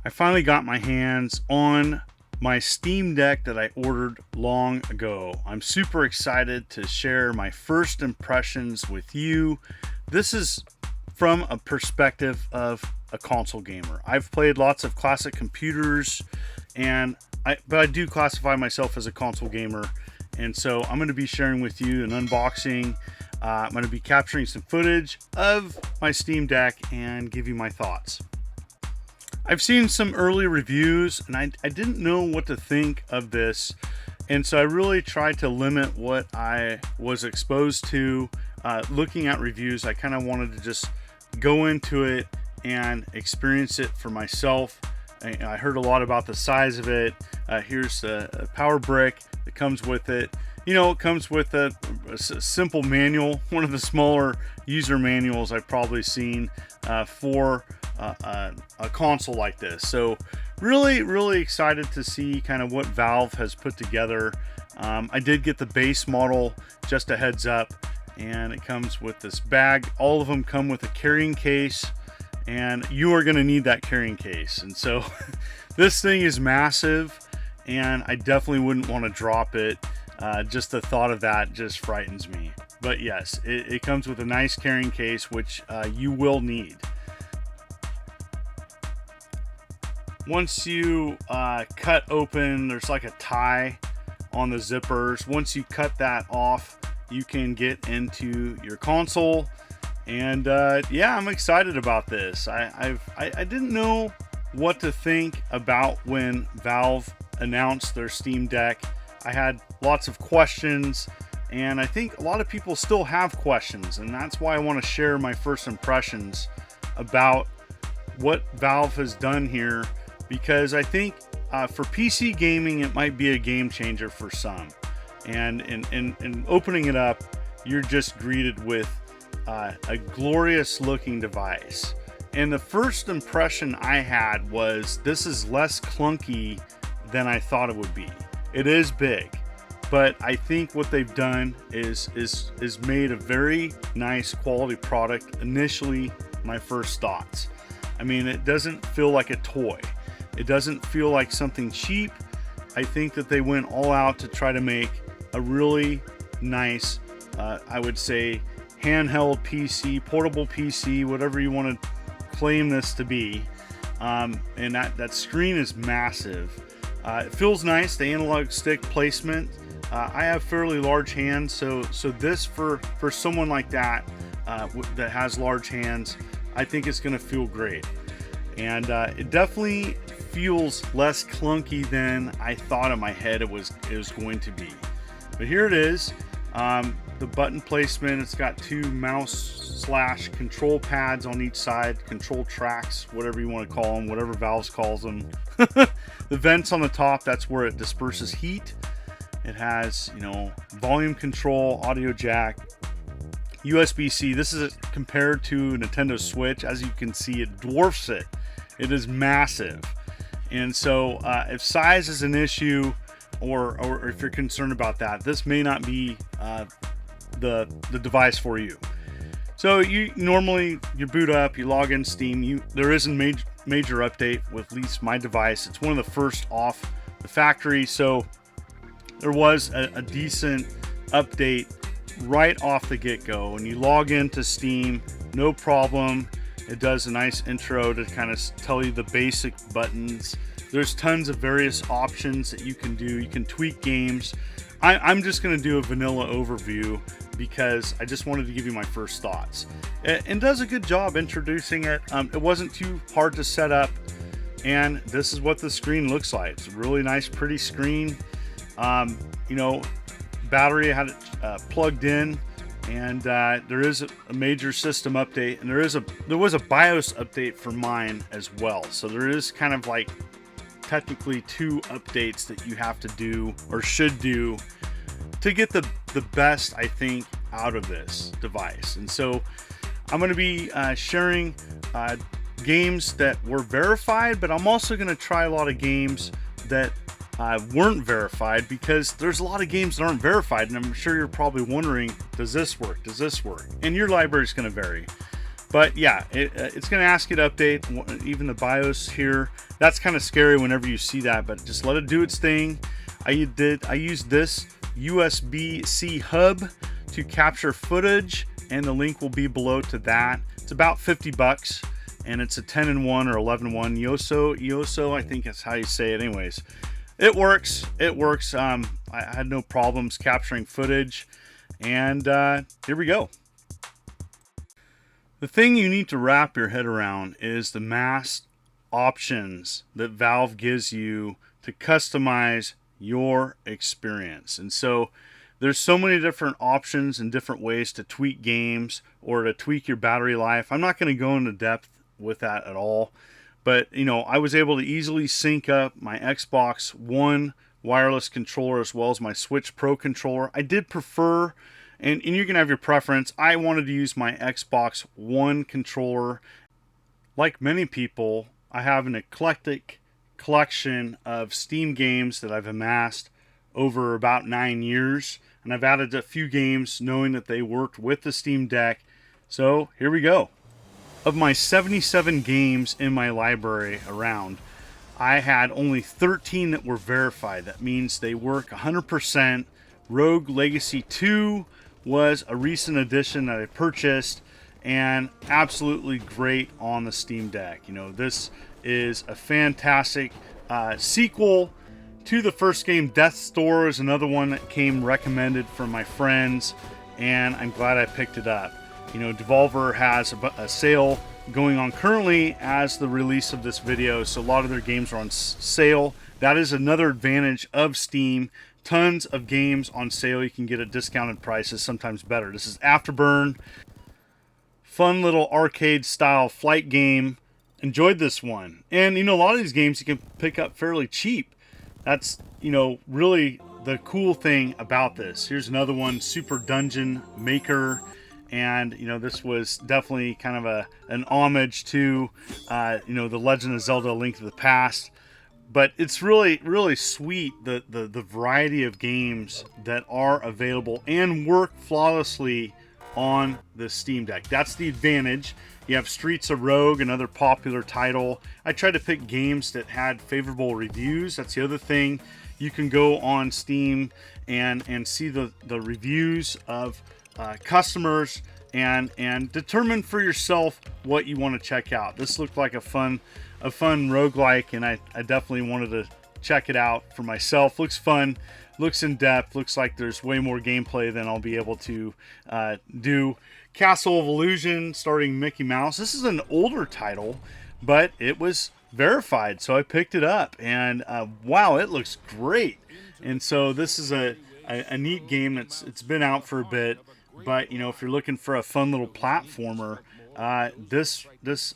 I finally got my hands on my Steam Deck that I ordered long ago. I'm super excited to share my first impressions with you. This is from a perspective of a console gamer. I've played lots of classic computers, but I do classify myself as a console gamer. And so I'm going to be sharing with you an unboxing. I'm going to be capturing some footage of my Steam Deck and give you my thoughts. I've seen some early reviews and I didn't know what to think of this. And so I really tried to limit what I was exposed to. Looking at reviews, I kind of wanted to just go into it and experience it for myself. I heard a lot about the size of it. Here's a power brick that comes with it. You know, it comes with a simple manual, one of the smaller user manuals I've probably seen for a console like this. So really excited to see kind of what Valve has put together. I did get the base model, just a heads up, and it comes with this bag. All of them come with a carrying case, and you are going to need that carrying case. And so this thing is massive, and I definitely wouldn't want to drop it. Just the thought of that just frightens me. But yes, it comes with a nice carrying case, which you will need. Once you cut open, there's like a tie on the zippers. Once you cut that off, you can get into your console. And yeah, I'm excited about this. I didn't know what to think about when Valve announced their Steam Deck. I had lots of questions, and I think a lot of people still have questions, and that's why I want to share my first impressions about what Valve has done here, because I think for PC gaming it might be a game changer for some. And in opening it up, you're just greeted with a glorious looking device. And the first impression I had was this is less clunky than I thought it would be. It is big, but I think what they've done is made a very nice quality product. Initially, my first thoughts. I mean, it doesn't feel like a toy. It doesn't feel like something cheap. I think that they went all out to try to make a really nice, I would say, handheld PC, portable PC, whatever you want to claim this to be. And that screen is massive. It feels nice, the analog stick placement. I have fairly large hands, so this for someone like that that has large hands, I think it's going to feel great. And it definitely feels less clunky than I thought in my head it was going to be. But here it is. The button placement, it's got two mouse/control pads on each side, control tracks, whatever you want to call them, whatever Valve calls them. The vents on the top, that's where it disperses heat. It has, you know, volume control, audio jack, USB-C. This is compared to Nintendo Switch. As you can see, it dwarfs it. It is massive. And so if size is an issue, or if you're concerned about that, this may not be the device for you. So you boot up, you log in Steam. There is a major update with at least my device. It's one of the first off the factory, so there was a decent update right off the get-go. When you log into Steam, no problem. It does a nice intro to kind of tell you the basic buttons. There's tons of various options that you can do. You can tweak games. I'm just going to do a vanilla overview because I just wanted to give you my first thoughts. And does a good job introducing it. It wasn't too hard to set up, and this is what the screen looks like. It's a really nice, pretty screen. You know, battery, I had it plugged in, and there is a major system update, and there was a BIOS update for mine as well. So there is kind of like technically two updates that you have to do or should do to get the best, I think, out of this device. And so I'm going to be sharing games that were verified, but I'm also going to try a lot of games that weren't verified, because there's a lot of games that aren't verified, and I'm sure you're probably wondering, does this work? Does this work? And your library is going to vary. But yeah, it's going to ask you to update even the BIOS here. That's kind of scary whenever you see that, but just let it do its thing. I used this USB-C hub to capture footage, and the link will be below to that. It's about 50 bucks, and it's a 10-in-1 or 11-in-1 EUASOO, I think that's how you say it. Anyways, it works. I had no problems capturing footage, and here we go. The thing you need to wrap your head around is the mass options that Valve gives you to customize your experience. And so there's so many different options and different ways to tweak games or to tweak your battery life. I'm not going to go into depth with that at all, but you know, I was able to easily sync up my Xbox One wireless controller as well as my Switch Pro controller. I did prefer, and you can have your preference, I wanted to use my Xbox One controller. Like many people, I have an eclectic collection of Steam games that I've amassed over about 9 years, and I've added a few games knowing that they worked with the Steam Deck. So here we go. Of my 77 games in my library around, I had only 13 that were verified. That means they work 100%. Rogue Legacy 2 was a recent addition that I purchased, and absolutely great on the Steam Deck. You know, this is a fantastic sequel to the first game. Death's Door is another one that came recommended from my friends, and I'm glad I picked it up. You know, Devolver has a sale going on currently as the release of this video, so a lot of their games are on sale. That is another advantage of Steam. Tons of games on sale you can get at discounted prices, sometimes better. This is Afterburn. Fun little arcade style flight game. Enjoyed this one. And you know, a lot of these games you can pick up fairly cheap. That's, you know, really the cool thing about this. Here's another one, Super Dungeon Maker. And you know, this was definitely kind of an homage to you know, the Legend of Zelda: A Link to the Past. But it's really sweet, the variety of games that are available and work flawlessly on the Steam Deck. That's the advantage. You have Streets of Rogue, another popular title. I tried to pick games that had favorable reviews. That's the other thing. You can go on Steam and see the reviews of customers and determine for yourself what you want to check out. This looked like a fun roguelike, and I definitely wanted to check it out for myself. Looks fun, looks in depth, looks like there's way more gameplay than I'll be able to do. Castle of Illusion starring Mickey Mouse. This is an older title, but it was verified, so I picked it up, and wow, it looks great. And so this is a neat game. It's been out for a bit, but you know, if you're looking for a fun little platformer, this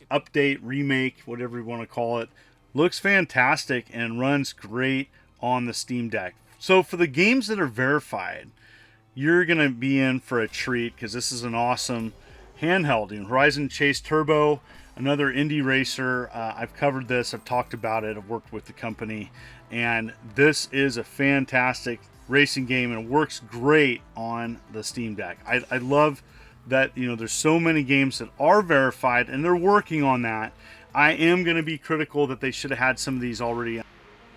update, remake, whatever you want to call it, looks fantastic and runs great on the Steam Deck. So for the games that are verified, you're going to be in for a treat, because this is an awesome handheld. You know, Horizon Chase Turbo, another indie racer. I've covered this, I've talked about it, I've worked with the company, and this is a fantastic racing game, and it works great on the Steam Deck. I love that, you know, there's so many games that are verified, and they're working on that. I am going to be critical that they should have had some of these already.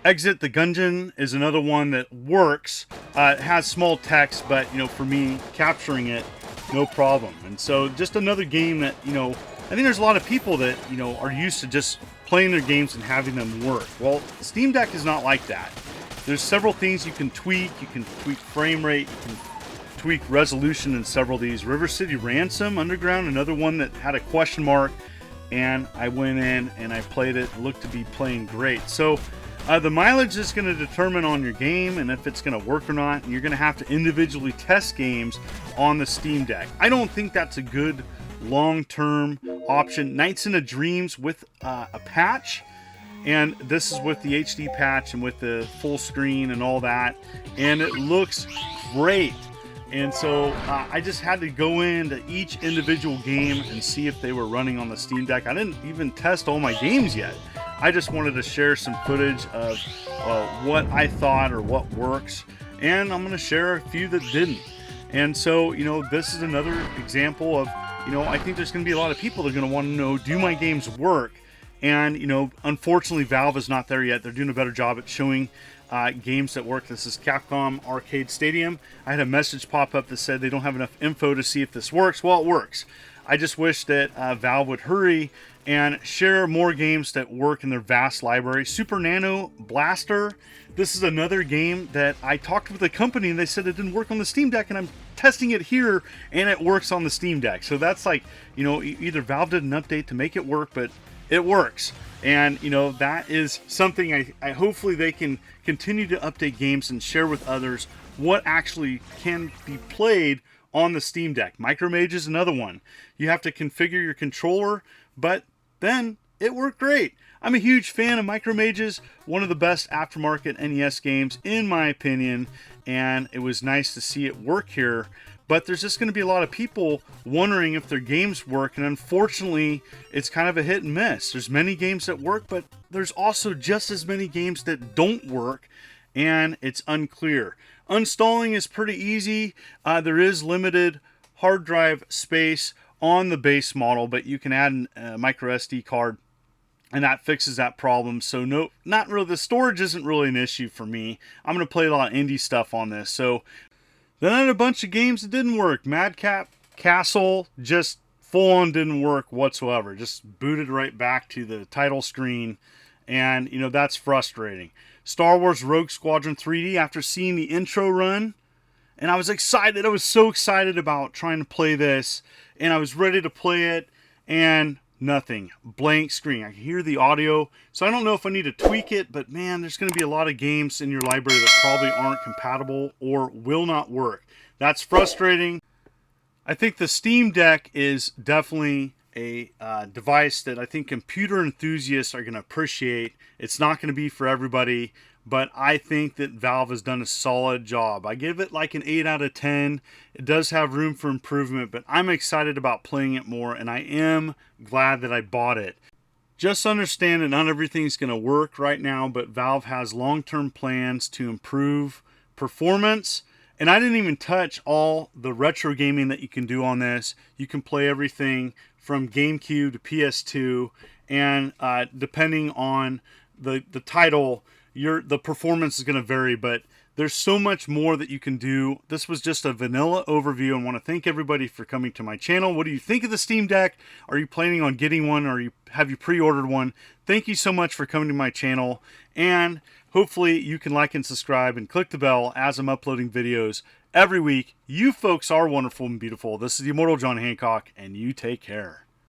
Exit the Gungeon is another one that works. It has small text, but you know, for me, capturing it, no problem. And so just another game that, you know, I think there's a lot of people that, you know, are used to just playing their games and having them work. Well, Steam Deck is not like that. There's several things you can tweak. You can tweak frame rate, you can tweak resolution in several of these. River City Ransom Underground, another one that had a question mark, and I went in and I played it. It looked to be playing great. So the mileage is going to determine on your game and if it's going to work or not, and you're going to have to individually test games on the Steam Deck. I don't think that's a good long-term option. Nights into Dreams with a patch, and this is with the HD patch and with the full screen and all that, and it looks great. And so I just had to go into each individual game and see if they were running on the Steam Deck. I didn't even test all my games yet. I just wanted to share some footage of what I thought or what works, and I'm going to share a few that didn't. And so, you know, this is another example of you know, I think there's going to be a lot of people that are going to want to know, do my games work? And, you know, unfortunately, Valve is not there yet. They're doing a better job at showing games that work. This is Capcom Arcade Stadium. I had a message pop up that said they don't have enough info to see if this works. Well, it works. I just wish that Valve would hurry and share more games that work in their vast library. Super Nano Blaster. This is another game that I talked with a company and they said it didn't work on the Steam Deck, and I'm testing it here and it works on the Steam Deck. So that's like, you know, either Valve did an update to make it work, but it works. And, you know, that is something I hopefully they can continue to update games and share with others what actually can be played on the Steam Deck. Mage is another one. You have to configure your controller, but then it worked great. I'm a huge fan of Mage's, one of the best aftermarket NES games in my opinion, and it was nice to see it work here. But there's just going to be a lot of people wondering if their games work, and unfortunately it's kind of a hit and miss. There's many games that work, but there's also just as many games that don't work, and it's unclear. Uninstalling is pretty easy. There is limited hard drive space on the base model, but you can add a micro SD card and that fixes that problem. So no, not really, the storage isn't really an issue for me. I'm going to play a lot of indie stuff on this. So then I had a bunch of games that didn't work. Madcap Castle just full on didn't work whatsoever. Just booted right back to the title screen, and you know, that's frustrating. Star Wars Rogue Squadron 3D, after seeing the intro run, and I was excited. I was so excited about trying to play this, and I was ready to play it, and nothing. Blank screen. I can hear the audio, so I don't know if I need to tweak it, but man, there's going to be a lot of games in your library that probably aren't compatible or will not work. That's frustrating. I think the Steam Deck is definitely a device that I think computer enthusiasts are going to appreciate. It's not going to be for everybody, but I think that Valve has done a solid job. I give it like an 8 out of 10. It does have room for improvement, but I'm excited about playing it more, and I am glad that I bought it. Just understand that not everything's going to work right now, but Valve has long-term plans to improve performance. And I didn't even touch all the retro gaming that you can do on this. You can play everything from GameCube to PS2, and depending on the title, the performance is going to vary, but there's so much more that you can do. This was just a vanilla overview. I want to thank everybody for coming to my channel. What do you think of the Steam Deck? Are you planning on getting one, or have you pre-ordered one? Thank you so much for coming to my channel, and hopefully you can like and subscribe and click the bell as I'm uploading videos every week. You folks are wonderful and beautiful. This is the Immortal John Hancock, and you take care.